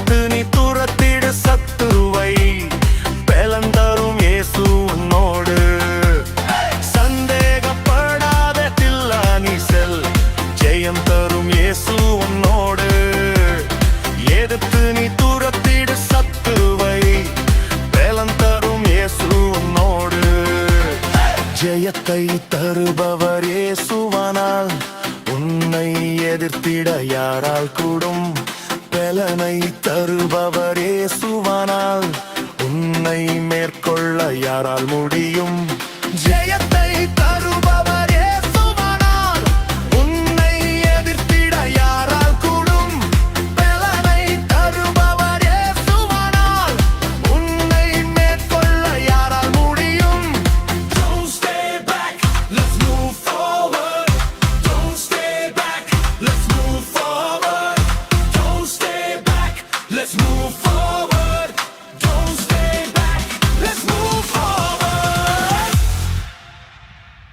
எதிர்த்து நீ துரத்திடு சத்துருவை, பலன் தரும் இயேசு உன்னோடு. சந்தேகப்படாத தில்லா நீ செல், ஜெயம் தரும் இயேசு உன்னோடு. எதிர்த்து நீ துரத்திடு சத்துருவை, பலன் தரும் இயேசு உன்னோடு. ஜெயத்தை தருபவர் இயேசுவானால் உன்னை எதிர்த்திட யாரால் கூடும்? பலனை தருபவர் இயேசுவானால் உன்னை மேற்கொள்ள யாரால் முடியும்?